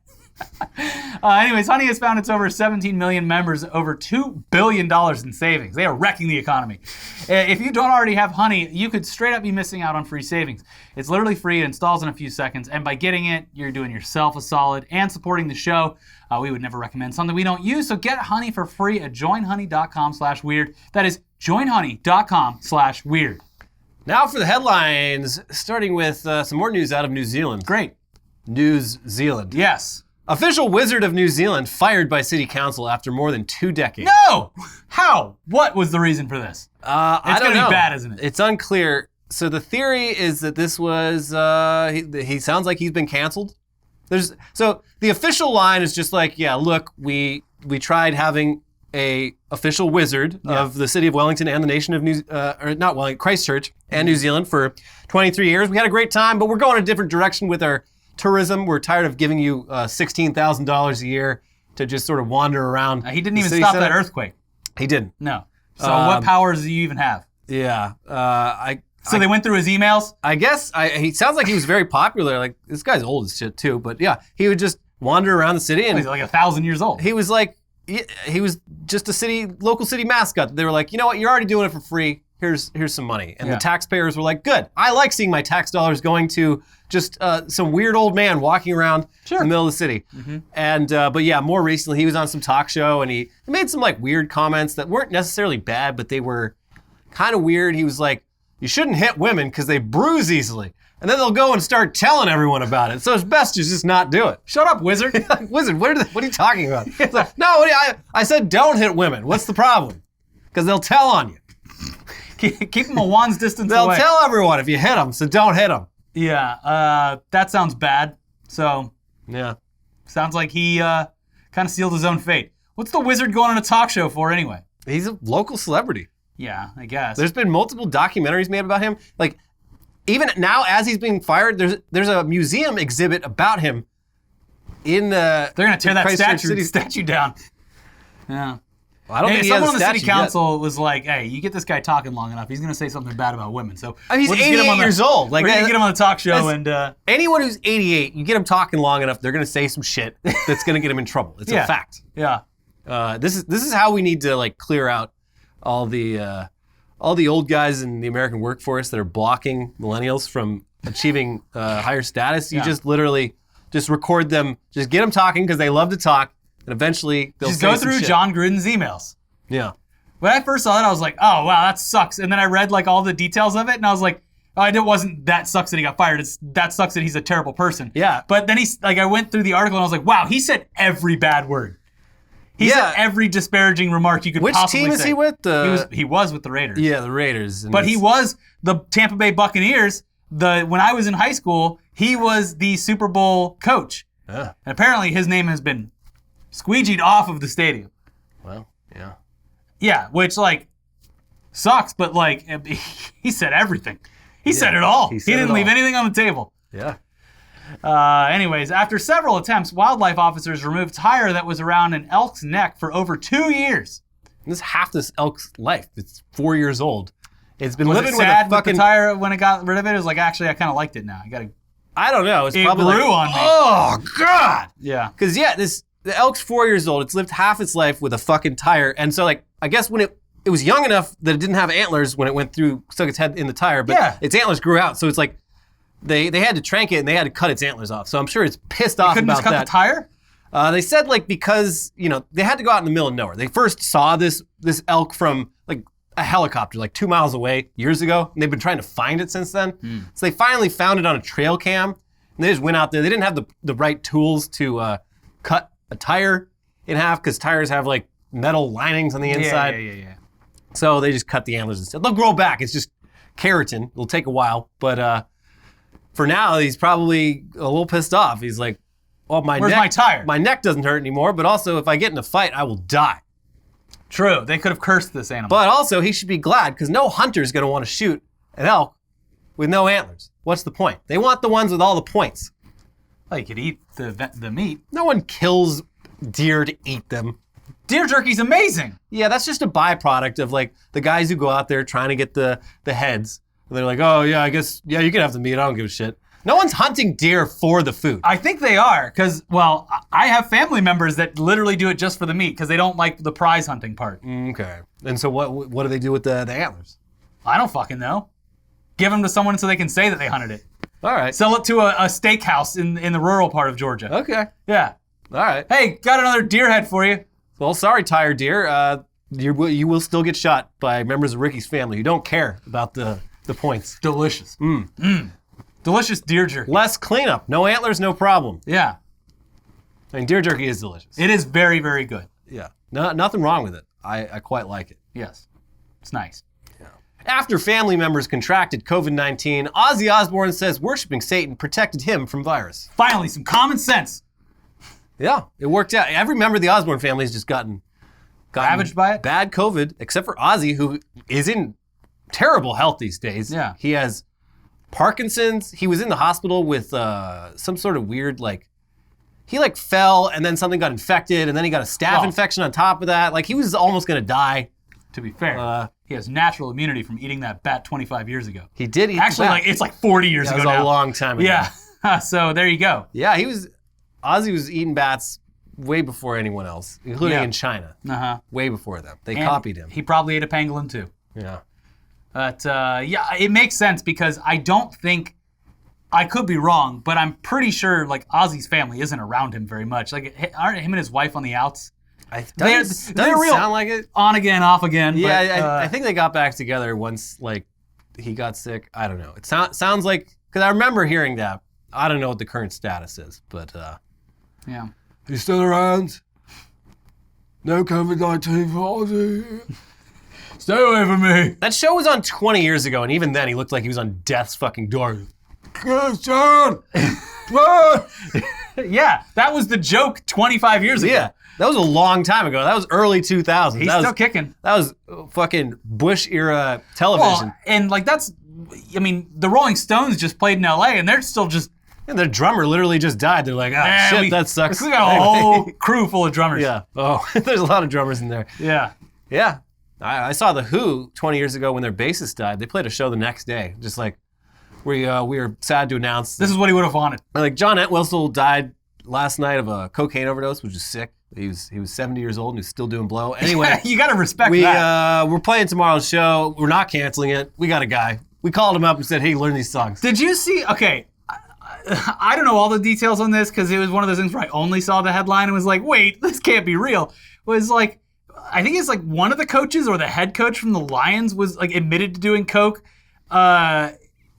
Anyways, Honey has found its over 17 million members, over $2 billion in savings. They are wrecking the economy. If you don't already have Honey, you could straight up be missing out on free savings. It's literally free, it installs in a few seconds, and by getting it, you're doing yourself a solid and supporting the show. We would never recommend something we don't use, so get Honey for free at joinhoney.com/weird. That is joinhoney.com/weird. Now for the headlines, starting with some more news out of New Zealand. Great. New Zealand. Yes. Official wizard of New Zealand fired by city council after more than 2 decades. No! How? What was the reason for this? It's going to be bad, isn't it? It's unclear. So the theory is that this was, he sounds like he's been canceled. So the official line is just like, yeah, look, we tried having a official wizard of the city of Wellington and the nation of Christchurch and New Zealand for 23 years. We had a great time, but we're going a different direction with our tourism. We're tired of giving you $16,000 a year to just sort of wander around. He didn't even stop that earthquake. He didn't. No. So what powers do you even have? Yeah. So they went through his emails? I guess. He sounds like he was very popular. Like, this guy's old as shit too. But yeah, he would just wander around the city. And he's like 1,000 years old. He was like, he was just a local city mascot. They were like, you know what? You're already doing it for free. Here's some money. And the taxpayers were like, good. I like seeing my tax dollars going to just some weird old man walking around in the middle of the city. Mm-hmm. And but yeah, more recently he was on some talk show and he made some like weird comments that weren't necessarily bad, but they were kind of weird. He was like, you shouldn't hit women because they bruise easily. And then they'll go and start telling everyone about it. So it's best to just not do it. Shut up, wizard. Wizard, what are you talking about? It's like, no, I said don't hit women. What's the problem? Because they'll tell on you. Keep them a wand's distance They'll away. tell everyone if you hit them, so don't hit them. Yeah, that sounds bad. So, yeah, sounds like he kind of sealed his own fate. What's the wizard going on a talk show for anyway? He's a local celebrity. Yeah, I guess. There's been multiple documentaries made about him. Like, even now as he's being fired, there's a museum exhibit about him in the They're going to tear that statue down. Yeah. Well, I don't think he has a someone on the city statue council yet. was like, hey, you get this guy talking long enough, he's going to say something bad about women. So he's 88 years old. Like, we're going to get him on the talk show. And anyone who's 88, you get him talking long enough, they're going to say some shit that's going to get him in trouble. It's a fact. Yeah. This is how we need to like clear out all the old guys in the American workforce that are blocking millennials from achieving higher status. You just literally just record them, just get them talking because they love to talk. And eventually, they'll just say go through some shit. John Gruden's emails. Yeah. When I first saw that, I was like, oh, wow, that sucks. And then I read like all the details of it, and I was like, oh, it wasn't that sucks that he got fired. It's that sucks that he's a terrible person. Yeah. But then I went through the article, and I was like, wow, he said every bad word. He said every disparaging remark you could possibly say. Which team is he with? He was with the Raiders. Yeah, the Raiders. But he was the Tampa Bay Buccaneers. When I was in high school, he was the Super Bowl coach. Yeah. And apparently his name has been squeegeed off of the stadium. Well, yeah. Yeah, which, like, sucks, but, like, he said everything. He said it all. He didn't leave anything on the table. Yeah. Anyways, after several attempts, wildlife officers removed tire that was around an elk's neck for over 2 years. And this is half this elk's life. It's 4 years old. It's been was living it with sad a fucking... with the tire when it got rid of it? It was like, actually, I kind of liked it now. I don't know. It probably grew on me. Oh, God. Yeah. Because, the elk's 4 years old. It's lived half its life with a fucking tire. And so, like, I guess when it was young enough that it didn't have antlers when it stuck its head in the tire, but its antlers grew out. So it's like they had to trank it and they had to cut its antlers off. So I'm sure it's pissed off about that. Couldn't just cut the tire? They said like because they had to go out in the middle of nowhere. They first saw this elk from like a helicopter like 2 miles away years ago, and they've been trying to find it since then. So they finally found it on a trail cam, and they just went out there. They didn't have the right tools to cut a tire in half because tires have like metal linings on the inside. Yeah. So they just cut the antlers instead. They'll grow back. It's just keratin. It'll take a while, but for now he's probably a little pissed off. He's like, well, Where's my tire? My neck doesn't hurt anymore, but also if I get in a fight, I will die. True. They could have cursed this animal. But also, he should be glad because no hunter's going to want to shoot an elk with no antlers. What's the point? They want the ones with all the points. Well, you could eat the meat. No one kills deer to eat them. Deer jerky's amazing. Yeah, that's just a byproduct of like the guys who go out there trying to get the heads. And they're like, oh yeah, I guess, yeah, you can have the meat. I don't give a shit. No one's hunting deer for the food. I think they are, because, well, I have family members that literally do it just for the meat, because they don't like the prize hunting part. Okay. And so what do they do with the antlers? I don't fucking know. Give them to someone so they can say that they hunted it. All right. Sell it to a steakhouse in the rural part of Georgia. Okay. Yeah. All right. Hey, got another deer head for you. Well, sorry, tired deer. You will still get shot by members of Ricky's family who don't care about the points. Delicious. Delicious deer jerky. Less cleanup. No antlers, no problem. Yeah. I mean, deer jerky is delicious. It is very, very good. Yeah. Nothing wrong with it. I quite like it. Yes. It's nice. Yeah. After family members contracted COVID-19, Ozzy Osbourne says worshiping Satan protected him from virus. Finally, some common sense. Yeah, it worked out. Every member of the Osbourne family has just gotten Ravaged by it? Bad COVID, except for Ozzy, who is in terrible health these days. Yeah. He has Parkinson's. He was in the hospital with some sort of weird, he fell and then something got infected and then he got a staph infection on top of that. Like he was almost gonna die. To be fair, he has natural immunity from eating that bat 25 years ago. He did eat Actually, the bat. it's like 40 years ago That was a long time ago. Yeah, so there you go. Yeah, Ozzy was eating bats way before anyone else, including in China. Uh-huh. Way before them. They And copied him. He probably ate a pangolin too. Yeah. But yeah, it makes sense because I don't think, I could be wrong, but I'm pretty sure Ozzy's family isn't around him very much. Aren't him and his wife on the outs? Doesn't real sound like it. On again, off again. Yeah, but, I think they got back together once he got sick. I don't know. It sounds like, because I remember hearing that. I don't know what the current status is, but yeah. He's still around. No COVID-19 for Ozzy. Stay away from me. That show was on 20 years ago, and even then he looked like he was on death's fucking door. Yes, John! Yeah, that was the joke 25 years ago. Yeah, that was a long time ago. That was early 2000s. He's still kicking. That was fucking Bush-era television. Well, and the Rolling Stones just played in LA, and they're still just... And their drummer literally just died. They're like, shit, that sucks. We got a whole crew full of drummers. Yeah. Oh, there's a lot of drummers in there. Yeah. Yeah. I saw The Who 20 years ago when their bassist died. They played a show the next day. Just like, we are sad to announce. This is what he would have wanted. John Entwistle died last night of a cocaine overdose, which is sick. He was 70 years old and he's still doing blow. Anyway. You got to respect that. We're playing tomorrow's show. We're not canceling it. We got a guy. We called him up and said, hey, learn these songs. Did you see, okay, I don't know all the details on this because it was one of those things where I only saw the headline and was like, wait, this can't be real. It was I think it's one of the coaches or the head coach from the Lions was admitted to doing coke.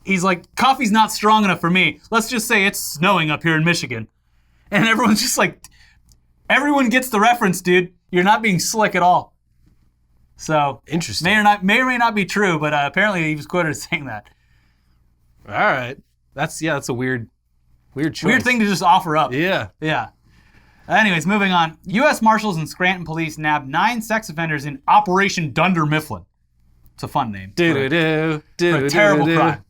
He's like, coffee's not strong enough for me. Let's just say it's snowing up here in Michigan. And everyone's just like, everyone gets the reference, dude. You're not being slick at all. So interesting. May or may not be true, but apparently he was quoted as saying that. All right. That's a weird choice. Weird thing to just offer up. Yeah. Yeah. Anyways, moving on. U.S. Marshals and Scranton police nabbed 9 sex offenders in Operation Dunder Mifflin. It's a fun name. For a terrible crime.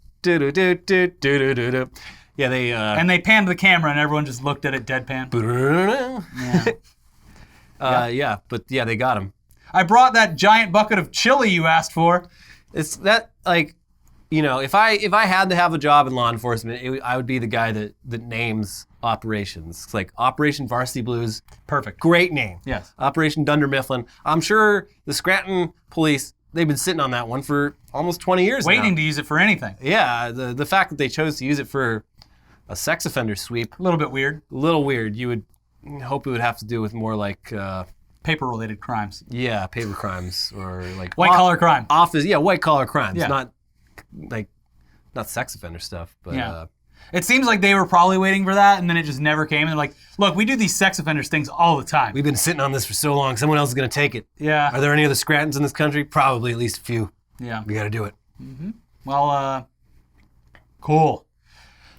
Yeah, they... And they panned the camera and everyone just looked at it deadpan. Yeah, but yeah, they got him. I brought that giant bucket of chili you asked for. It's that, if I had to have a job in law enforcement, I would be the guy that names operations. It's like Operation Varsity Blues. Perfect. Great name. Yes. Operation Dunder Mifflin. I'm sure the Scranton police, they've been sitting on that one for almost 20 years now. Waiting to use it for anything. Yeah, the fact that they chose to use it for a sex offender sweep. A little bit weird. A little weird. You would hope it would have to do with more like Paper-related crimes. yeah, paper crimes or like White-collar crime. Office, yeah, white-collar crimes, Yeah. not sex offender stuff, but Yeah. It seems like they were probably waiting for that, and then it just never came. And they're like, look, we do these sex offenders things all the time. we've been sitting on this for so long. Someone else is going to take it. Yeah. Are there any other Scrantons in this country? Probably at least a few. Yeah. We got to do it. Well, cool.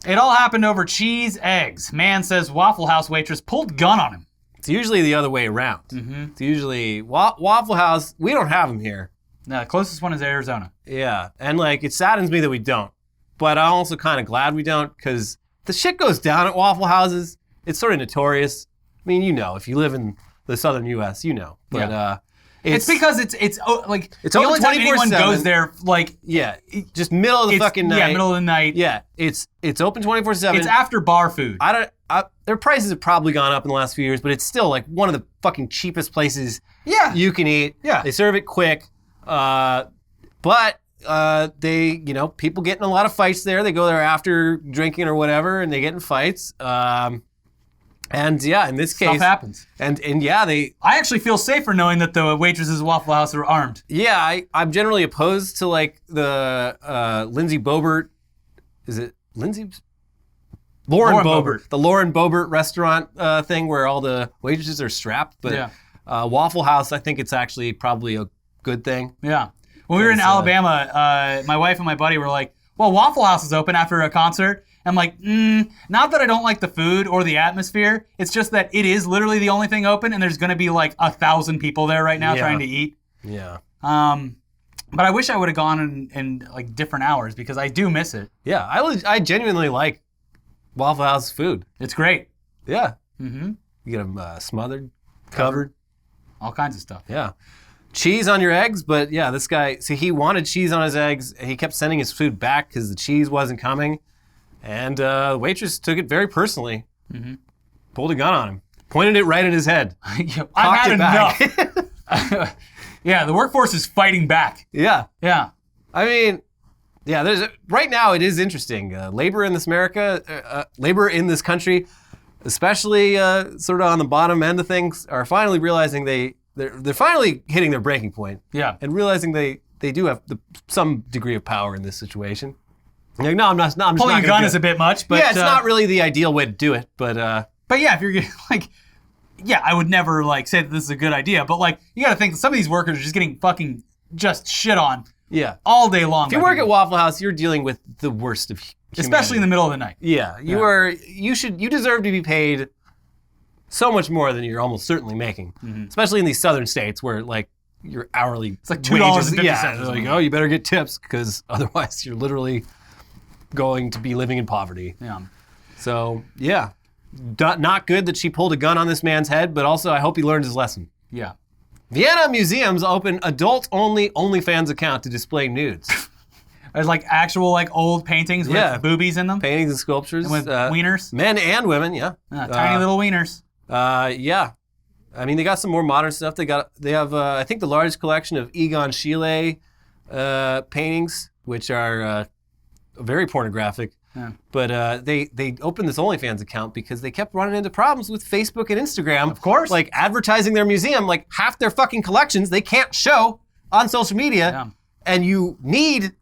It all happened over cheese eggs. Man says Waffle House waitress pulled gun on him. It's usually the other way around. It's usually Waffle House. We don't have them here. The closest one is Arizona. Yeah, and like it saddens me that we don't. But I'm also kind of glad we don't because the shit goes down at Waffle Houses. It's sort of notorious. I mean, you know, if you live in the southern U.S., you know. But It's because it's like It's the open only time anyone 24/7. goes there, like yeah, just middle of the fucking night. Yeah, middle of the night. Yeah, it's open 24/7. It's after bar food. Their prices have probably gone up in the last few years, but it's still like one of the fucking cheapest places you can eat. Yeah. They serve it quick. But they, you know, people get in a lot of fights there. They go there after drinking or whatever, and they get in fights. And yeah, in this case, Stuff happens. And yeah, I actually feel safer knowing that the waitresses at Waffle House are armed. Yeah, I'm generally opposed to like the Lindsay Boebert. Is it Lindsay? Lauren Boebert. The Lauren Boebert restaurant thing where all the waitresses are strapped. But Waffle House, I think it's actually probably a good thing. Yeah. When we were in Alabama, my wife and my buddy were like, well, Waffle House is open after a concert. I'm like, not that I don't like the food or the atmosphere. It's just that it is literally the only thing open, and there's going to be like 1,000 people there right now trying to eat. Yeah. But I wish I would have gone in like different hours because I do miss it. Yeah, I genuinely like Waffle House food. It's great. Yeah. You get them smothered, covered. All kinds of stuff. Yeah. Cheese on your eggs, but yeah, this guy, see, he wanted cheese on his eggs. He kept sending his food back because the cheese wasn't coming. And the waitress took it very personally. Pulled a gun on him. Pointed it right at his head. I've had enough. Yeah, the workforce is fighting back. Yeah. Yeah. I mean, yeah, right now it is interesting. Labor in this labor in this country, especially sort of on the bottom end of things, are finally realizing they're finally hitting their breaking point. Yeah. And realizing they do have some degree of power in this situation. Like, no, I'm just Pulling not a gun is a bit much, but yeah, it's not really the ideal way to do it, but yeah, if you're like, yeah, I would never like say that this is a good idea, but like, you got to think that some of these workers are just getting fucking just shit on. Yeah. All day long. If you work at Waffle House, you're dealing with the worst of humanity. Especially in the middle of the night. Yeah, you deserve to be paid so much more than you're almost certainly making, especially in these southern states where like your hourly it's like $2.50. Yeah, they're like, oh, you better get tips because otherwise you're literally going to be living in poverty. Yeah. So yeah, not good that she pulled a gun on this man's head, but also I hope he learned his lesson. Yeah. Vienna museums open adult-only OnlyFans account to display nudes. There's like actual like old paintings with boobies in them. Paintings and sculptures. And with wieners. Men and women, yeah. Tiny little wieners. Yeah. I mean, they got some more modern stuff. They have I think the largest collection of Egon Schiele paintings, which are very pornographic. Yeah. But they opened this OnlyFans account because they kept running into problems with Facebook and Instagram. Of course. Like advertising their museum, like half their fucking collections they can't show on social media. Yeah. And you need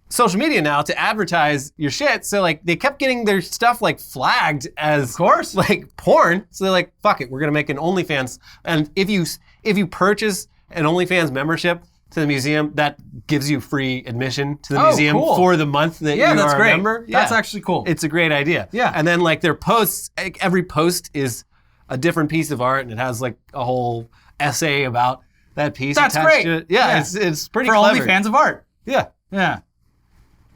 social media now to advertise your shit. So like they kept getting their stuff like flagged as of course like porn. So they're like, fuck it, we're gonna make an OnlyFans. And if you purchase an OnlyFans membership to the museum, that gives you free admission to the museum for the month that you are a member. Yeah, that's actually cool. It's a great idea. Yeah. And then like their posts, like, every post is a different piece of art and it has like a whole essay about that piece. That's attached great. to it. Yeah, it's pretty for clever. only fans of art. Yeah. Yeah.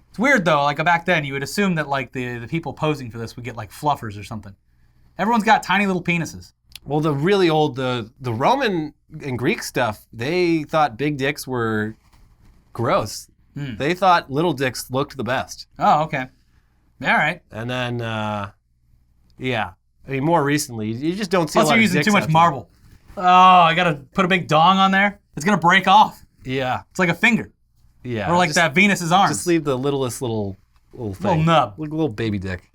It's weird though, like back then you would assume that like the people posing for this would get like fluffers or something. Everyone's got tiny little penises. Well, the really old, the Roman and Greek stuff, they thought big dicks were gross. They thought little dicks looked the best. Oh, okay. All right. And then, yeah. I mean, more recently, you just don't see a Plus lot you're of using dicks too much out there. marble. Oh, I gotta put a big dong on there. It's gonna break off. Yeah. It's like a finger. Yeah. Or like that Venus's arms. Just leave the littlest little thing. Little nub. Like a little baby dick.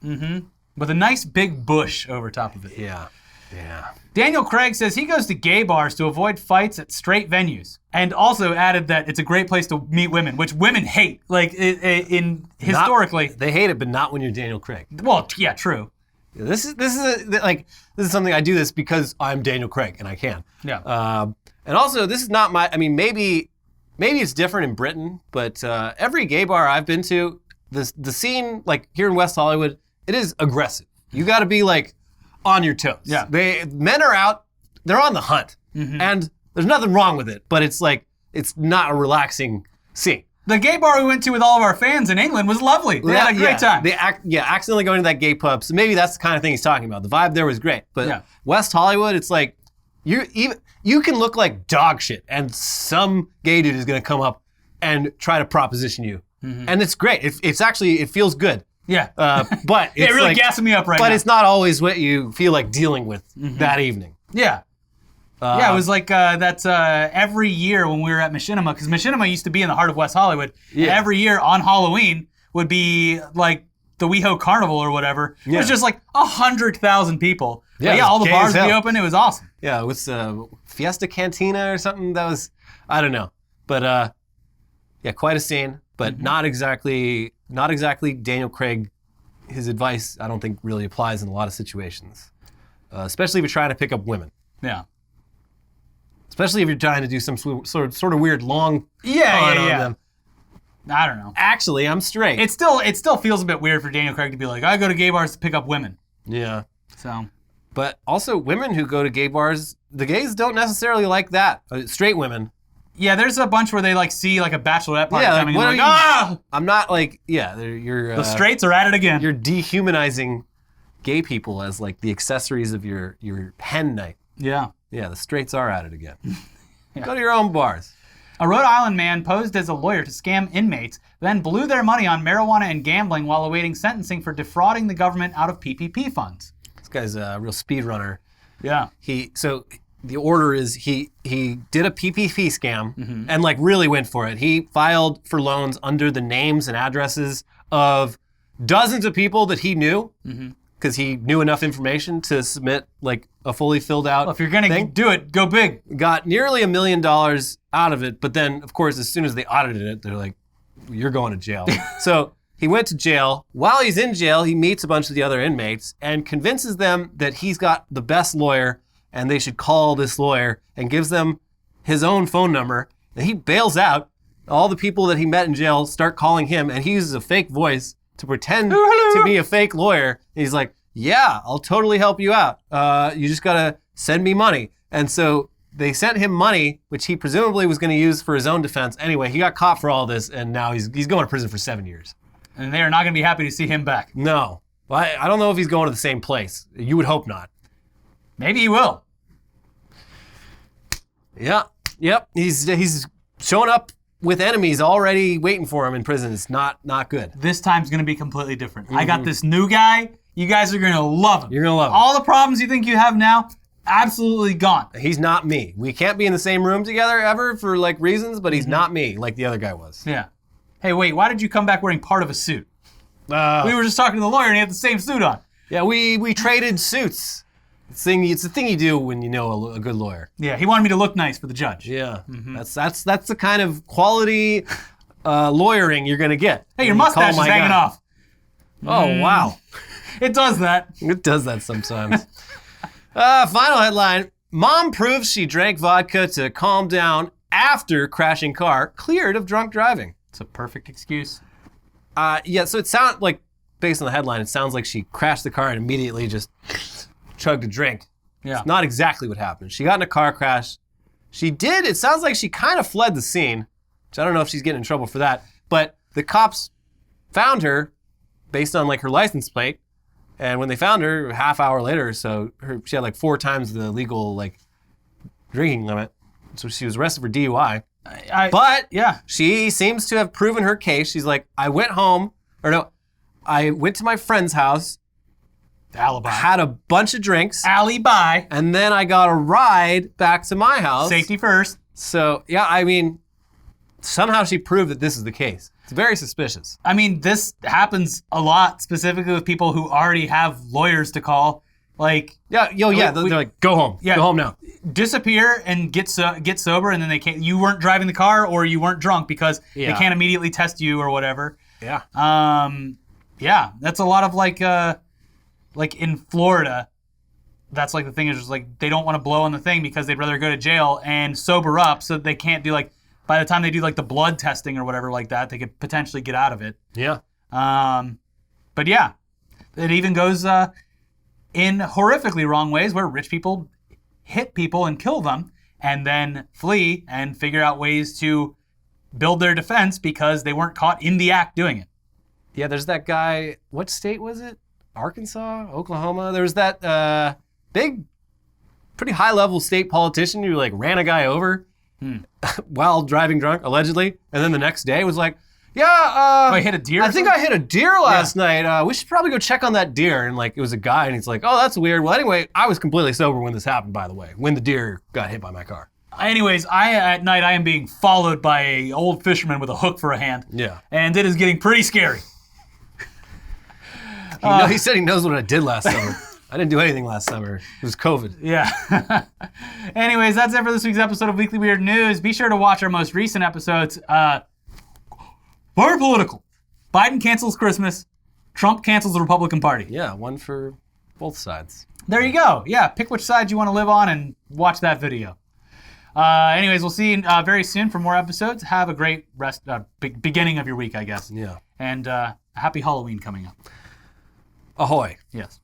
with a nice big bush over top of it. Yeah. Yeah. Daniel Craig says he goes to gay bars to avoid fights at straight venues, and also added that it's a great place to meet women, which women hate. Like historically, They hate it, but not when you're Daniel Craig. well, yeah, true. This is something I do this because I'm Daniel Craig and I can. Yeah. And also, this is not my. I mean, maybe it's different in Britain, but every gay bar I've been to, the scene like here in West Hollywood, it is aggressive. You got to be like on your toes. Yeah. Men are out. They're on the hunt, and there's nothing wrong with it. But it's like it's not a relaxing scene. The gay bar we went to with all of our fans in England was lovely. They had a great time. They accidentally going to that gay pub. So maybe that's the kind of thing he's talking about. The vibe there was great. But West Hollywood, it's like you can look like dog shit, and some gay dude is going to come up and try to proposition you, and it's great. It's actually it feels good. Yeah. But it's it really gassing me up right now. But it's not always what you feel like dealing with that evening. Yeah. Yeah, it was like that's every year when we were at Machinima, because Machinima used to be in the heart of West Hollywood. Yeah. And every year on Halloween would be like the WeHo Carnival or whatever. It was just like 100,000 people. Yeah, But it was all the gay bars as would be hell. open. It was awesome. Yeah, it was Fiesta Cantina or something. That was, I don't know. But yeah, quite a scene, but not exactly Daniel Craig. His advice, I don't think, really applies in a lot of situations, especially if you're trying to pick up women. Yeah. Especially if you're trying to do some sort of weird long on them. I don't know. Actually, I'm straight. It still feels a bit weird for Daniel Craig to be like, I go to gay bars to pick up women. Yeah. So. But also, women who go to gay bars, the gays don't necessarily like that. Straight women. Yeah, there's a bunch where they like see like a bachelorette party Yeah, coming like, and what are you- ah! I'm not like, yeah, you're... The straights are at it again. You're dehumanizing gay people as like the accessories of your hen night. Yeah. Yeah, the straights are at it again. Go to your own bars. A Rhode Island man posed as a lawyer to scam inmates, then blew their money on marijuana and gambling while awaiting sentencing for defrauding the government out of PPP funds. This guy's a real speedrunner. Yeah. So the order is he did a PPP scam and like really went for it. He filed for loans under the names and addresses of dozens of people that he knew because he knew enough information to submit like a fully filled out Well, if you're going to do it, go big. Got nearly $1 million out of it, but then, of course, as soon as they audited it, they're like, you're going to jail. So he went to jail. While he's in jail, he meets a bunch of the other inmates and convinces them that he's got the best lawyer and they should call this lawyer, and gives them his own phone number. And he bails out. All the people that he met in jail start calling him, and he uses a fake voice to pretend to be a fake lawyer. And he's like, yeah, I'll totally help you out. You just gotta send me money. And so they sent him money, which he presumably was gonna use for his own defense. Anyway, he got caught for all this, and now he's going to prison for 7 years. And they are not going to be happy to see him back. No. Well, I don't know if he's going to the same place. You would hope not. Maybe he will. Yeah. Yep. He's showing up with enemies already waiting for him in prison. It's not good. This time's going to be completely different. I got this new guy. You guys are going to love him. You're gonna love him. All the problems you think you have now, absolutely gone. He's not me. We can't be in the same room together ever for like reasons, but he's not me like the other guy was. Yeah. Hey, wait, why did you come back wearing part of a suit? We were just talking to the lawyer and he had the same suit on. Yeah, we traded suits. It's the thing you do when you know a good lawyer. Yeah, he wanted me to look nice for the judge. Yeah, that's the kind of quality lawyering you're gonna get. Hey, your mustache is hanging off. Oh wow, It does that. it does that sometimes. Final headline: Mom proves she drank vodka to calm down after crashing car, cleared of drunk driving. It's a perfect excuse. Yeah, so it sounds like, based on the headline, it sounds like she crashed the car and immediately just chugged a drink. Yeah. It's not exactly what happened. She got in a car crash. It sounds like she kind of fled the scene, which I don't know if she's getting in trouble for that, but the cops found her based on like her license plate, and when they found her, a half hour later or so, she had like 4 times the legal like drinking limit, so she was arrested for DUI. But yeah, she seems to have proven her case. She's like, I went to my friend's house, alibi. had a bunch of drinks, Alibi. and then I got a ride back to my house. Safety first. So, yeah, I mean, somehow she proved that this is the case. It's very suspicious. I mean, this happens a lot, specifically with people who already have lawyers to call. Like, they're like, go home. Yeah. Go home now. Disappear and get sober, and then they can't. You weren't driving the car, or you weren't drunk because they can't immediately test you or whatever. Yeah. Yeah, that's a lot of like in Florida. That's like the thing is just like they don't want to blow on the thing because they'd rather go to jail and sober up so that they can't do like by the time they do like the blood testing or whatever like that, they could potentially get out of it. Yeah. But yeah, it even goes in horrifically wrong ways where rich people hit people and kill them and then flee and figure out ways to build their defense because they weren't caught in the act doing it. Yeah, there's that guy, what state was it? Arkansas? Oklahoma? There was that big, pretty high-level state politician who like ran a guy over while driving drunk, allegedly. And then the next day was like, I hit a deer. I think I hit a deer last night. We should probably go check on that deer. And like, it was a guy, and he's like, oh, that's weird. Well, anyway, I was completely sober when this happened, by the way, when the deer got hit by my car. Anyways, at night I am being followed by an old fisherman with a hook for a hand. Yeah. And it is getting pretty scary. He said he knows what I did last summer. I didn't do anything last summer. It was COVID. Yeah. Anyways, that's it for this week's episode of Weekly Weird News. Be sure to watch our most recent episodes. Very political. Biden cancels Christmas. Trump cancels the Republican Party. Yeah, one for both sides. There you go. Yeah, pick which side you want to live on and watch that video. Anyways, we'll see you very soon for more episodes. Have a great beginning of your week, I guess. Yeah. And happy Halloween coming up. Ahoy. Yes.